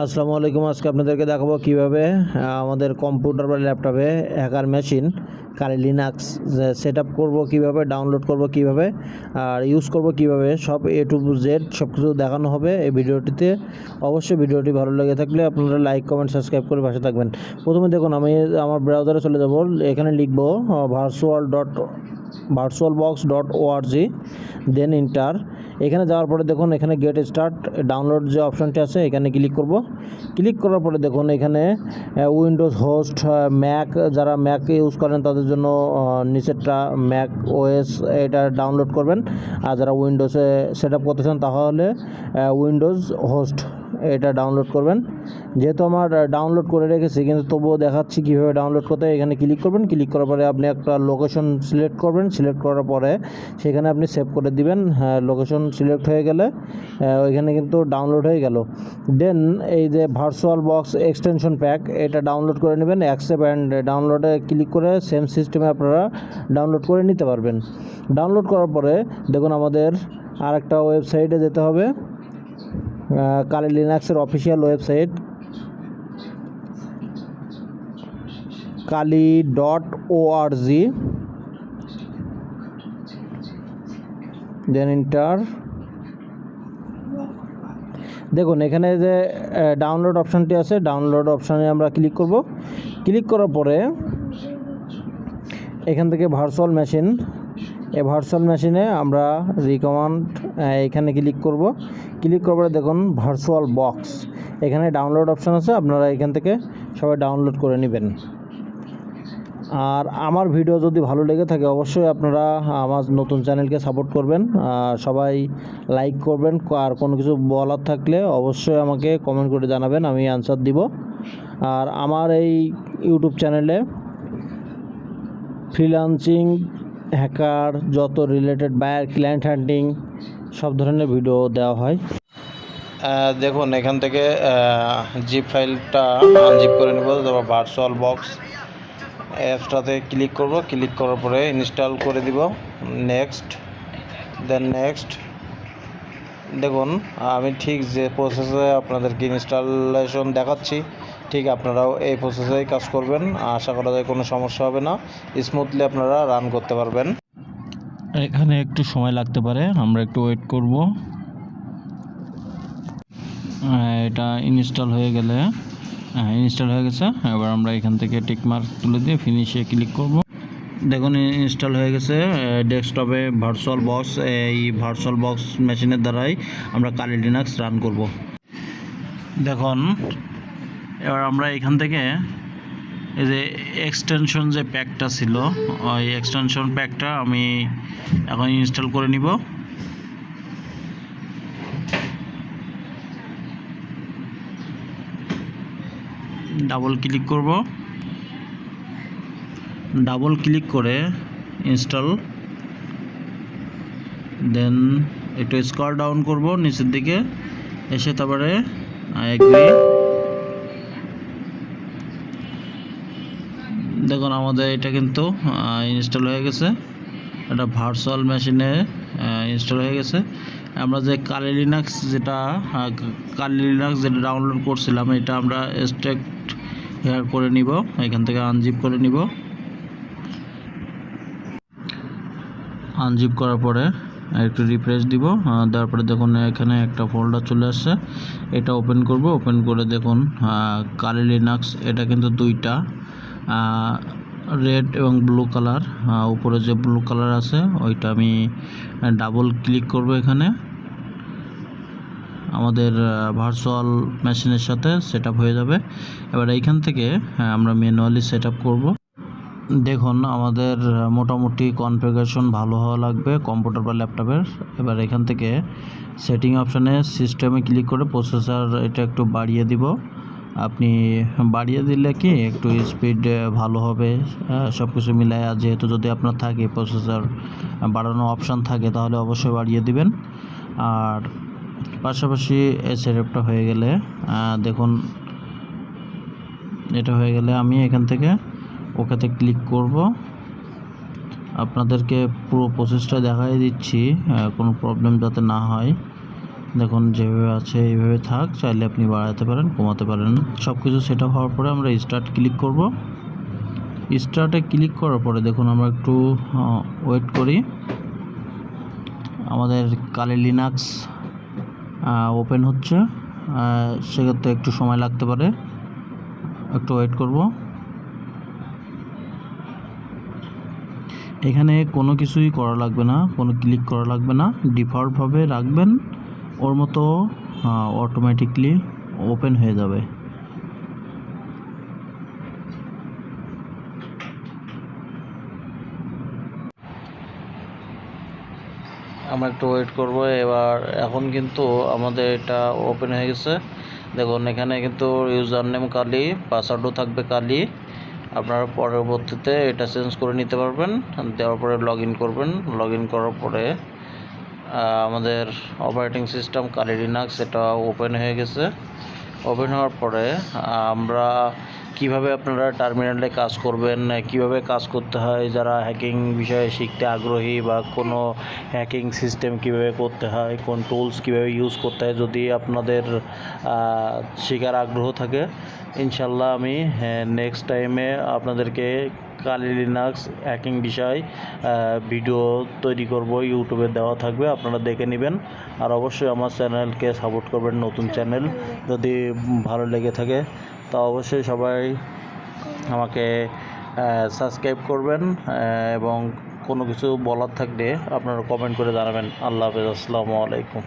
আসসালামু আলাইকুম। আজকে আপনাদেরকে দেখাবো কিভাবে আমাদের কম্পিউটার বা ল্যাপটপে হ্যাকার মেশিন কালি লিনাক্স সেটআপ করব, কিভাবে ডাউনলোড করব, কিভাবে আর ইউজ করব, কিভাবে সব এ টু জেড সব কিছু দেখানো হবে এই ভিডিওটিতে। অবশ্যই ভিডিওটি ভালো লেগে থাকলে আপনারা লাইক কমেন্ট সাবস্ক্রাইব করে পাশে থাকবেন। প্রথমে দেখুন, আমি আমার ব্রাউজারে চলে যাব, এখানে লিখব virtualbox.org, দেন ইন্টার। এখানে যাওয়ার পরে দেখুন, এখানে গেট স্টার্ট ডাউনলোড যে অপশনটি আছে এখানে ক্লিক করব। ক্লিক করার পরে দেখুন এখানে উইন্ডোজ হোস্ট, ম্যাক, যারা ম্যাক ইউজ করেন তাদের জন্য নিচেরটা ম্যাক ওএস এটা ডাউনলোড করবেন, আর যারা উইন্ডোজে সেট আপ করতেছেন তাহলে উইন্ডোজ হোস্ট এটা ডাউনলোড করবেন। যেহেতু আমার ডাউনলোড করে রেখেছি, কিন্তু তবুও দেখাচ্ছি কীভাবে ডাউনলোড করতে। এখানে ক্লিক করবেন, ক্লিক করার পরে আপনি একটা লোকেশন সিলেক্ট করবেন, সিলেক্ট করার পরে সেখানে আপনি সেভ করে দিবেন। হ্যাঁ, লোকেশন সিলেক্ট হয়ে গেলে ওইখানে কিন্তু ডাউনলোড হয়ে গেল। দেন এই যে ভার্চুয়াল বক্স এক্সটেনশন প্যাক এটা ডাউনলোড করে নেবেন। অ্যাকসেপ্ট অ্যান্ড ডাউনলোডে ক্লিক করে সেম সিস্টেমে আপনারা ডাউনলোড করে নিতে পারবেন। ডাউনলোড করার পরে দেখুন আমাদের আরেকটা ওয়েবসাইটে যেতে হবে, কালি লিনাক্সের অফিসিয়াল ওয়েবসাইট kali.org, দেন ইন্টার। দেখুন এখানে যে ডাউনলোড অপশানটি আছে, ডাউনলোড অপশানে আমরা ক্লিক করব। ক্লিক করার পরে এখান থেকে ভার্চুয়াল মেশিন, এই ভার্চুয়াল মেশিনে আমরা রিকমান্ড এখানে ক্লিক করব। ক্লিক করার পরে দেখুন ভার্চুয়াল বক্স, এখানে ডাউনলোড অপশান আছে, আপনারা এখান থেকে সবাই ডাউনলোড করে নেবেন। আর আমার ভিডিও যদি ভালো লেগে থাকে অবশ্যই আপনারা আমার নতুন চ্যানেলকে সাপোর্ট করবেন, সবাই লাইক করবেন, আর কোনো কিছু বলার থাকলে অবশ্যই আমাকে কমেন্ট করে জানাবেন, আমি অ্যানসার দিব। আর আমার এই ইউটিউব চ্যানেলে ফ্রিল্যান্সিং, হ্যাকার, যত রিলেটেড বায়ার, ক্লায়েন্ট হ্যান্ডিং সব ধরনের ভিডিও দেওয়া হয়। দেখুন এখান থেকে জিপ ফাইলটা আনজিপ করে নেব, তারপর ভার্চুয়াল বক্স অ্যাপসটাতে ক্লিক করব। ক্লিক করার পরে ইনস্টল করে দিব, নেক্সট, দেন নেক্সট। দেখুন আমি ঠিক যে প্রসেসে আপনাদেরকে ইনস্টলেশন দেখাচ্ছি, ঠিক আপনারাও এই প্রসেসেই কাজ করবেন। আশা করা যায় কোনো সমস্যা হবে না, স্মুথলি আপনারা রান করতে পারবেন। এখানে একটু সময় লাগতে পারে, আমরা একটু ওয়েট করব। এটা ইনস্টল হয়ে গেলে ইনস্টল হয়ে গেছে। এবার আমরা এখান থেকে টিক মার্ক তুলে দিয়ে ফিনিশে ক্লিক করব। দেখুন ইনস্টল হয়ে গেছে ডেস্কটপে ভার্চুয়াল বক্স। এই ভার্চুয়াল বক্স মেশিনের দ্বারাই আমরা কালি লিনাক্স রান করব। দেখুন এবার আমরা এখান থেকে এই যে এক্সটেনশন যে প্যাকটা ছিল, ওই এক্সটেনশন প্যাকটা আমি এখন ইনস্টল করে নিব। ডাবল ক্লিক করব, ডাবল ক্লিক করে ইনস্টল, দেন একটু স্ক্রল ডাউন করব নিচের দিকে এসে, তারপরে এগ্রি। দেখুন আমাদের এটা কিন্তু ইনস্টল হয়ে গেছে, এটা ভার্চুয়াল মেশিনে ইনস্টল হয়ে গেছে। আমরা যে কালি লিনাক্স যেটা ডাউনলোড করছিলাম, এটা আমরা এক্সট্রাক্ট হেয়ার করে নিব, এখান থেকে আনজিপ করে নিব। আনজিপ করার পরে একটু রিফ্রেশ দিব, দেওয়ার পরে দেখুন এখানে একটা ফোল্ডার চলে আসছে, এটা ওপেন করব। ওপেন করে দেখুন কালি লিনাক্স, এটা কিন্তু দুইটা, রেড এবং ব্লু কালার। উপরে যে ব্লু কালার আছে ওইটা আমি ডাবল ক্লিক করব, এখানে আমাদের ভার্চুয়াল মেশিনের সাথে সেট আপ হয়ে যাবে। এবার এইখান থেকে আমরা ম্যানুয়ালি সেট আপ করবো। দেখুন আমাদের মোটামুটি কনফিগারেশন ভালো হওয়া লাগবে কম্পিউটার বা ল্যাপটপের। এবার এখান থেকে সেটিং অপশানে সিস্টেমে ক্লিক করে প্রসেসর এটা একটু বাড়িয়ে দিব। আপনি বাড়িয়ে দিলে কি একটু স্পিড ভালো হবে, সব কিছু মিলায়। যেহেতু যদি আপনার থাকে প্রসেসর বাড়ানো অপশান থাকে তাহলে অবশ্যই বাড়িয়ে দিবেন। আর পাশাপাশি এই সেটআপটা হয়ে গেলে দেখুন, এটা হয়ে গেলে আমি এখান থেকে ওকেতে ক্লিক করব। আপনাদেরকে পুরো প্রসেসটা দেখাই দিচ্ছি, কোনো প্রবলেম যাতে না হয়। দেখুন যেভাবে আছে এইভাবে থাক, চাইলে আপনি বাড়াতে পারেন, কমাতে পারেন। সব কিছু সেট আপ হওয়ার পরে আমরা স্টার্ট ক্লিক করব। স্টার্টে ক্লিক করার পরে দেখুন আমরা একটু ওয়েট করি। আমাদের কালি লিনাক্স ওপেন হচ্ছে, সেক্ষেত্রে একটু সময় লাগতে পারে, একটু ওয়েট করব। এখানে কোনো কিছুই করা লাগবে না, কোনো ক্লিক করা লাগবে না, ডিফল্টভাবে রাখবেন, ওর মতো অটোমেটিকলি ওপেন হয়ে যাবে। আমরা একটু ওয়েট করব। এখন কিন্তু আমাদের এটা ওপেন হয়ে গেছে। দেখুন এখানে কিন্তু ইউজার নেম কালি, পাসওয়ার্ডও থাকবে কালি। আপনারা পরবর্তীতে এটা চেঞ্জ করে নিতে পারবেন। দেওয়ার পরে লগ ইন করবেন। লগ ইন করার পরে আমাদের অপারেটিং সিস্টেম কালি লিনাক্স এটা ওপেন হয়ে গেছে। ওপেন হওয়ার পরে আমরা কিভাবে আপনারা টার্মিনালে কাজ করবেন, কিভাবে কাজ করতে হয়, যারা হ্যাকিং বিষয়ে শিখতে আগ্রহী বা কোনো হ্যাকিং সিস্টেম কিভাবে করতে হয়, কোন টুলস কিভাবে ইউজ করতে হয়, যদি আপনাদের শেখার আগ্রহ থাকে, ইনশাল্লাহ আমি নেক্সট টাইমে আপনাদেরকে কালি লিনাক্স হ্যাকিং বিষয় ভিডিও তৈরি করব, ইউটিউবে দেওয়া থাকবে, আপনারা দেখে নেবেন। আর অবশ্যই আমার চ্যানেলকে সাপোর্ট করবেন, নতুন চ্যানেল যদি ভালো লেগে থাকে তা অবশ্যই সবাই আমাকে সাবস্ক্রাইব করবেন, এবং কোনো কিছু বলার থাকলে আপনারা কমেন্ট করে জানাবেন। আল্লাহ হাফেজ, আসসালামু আলাইকুম।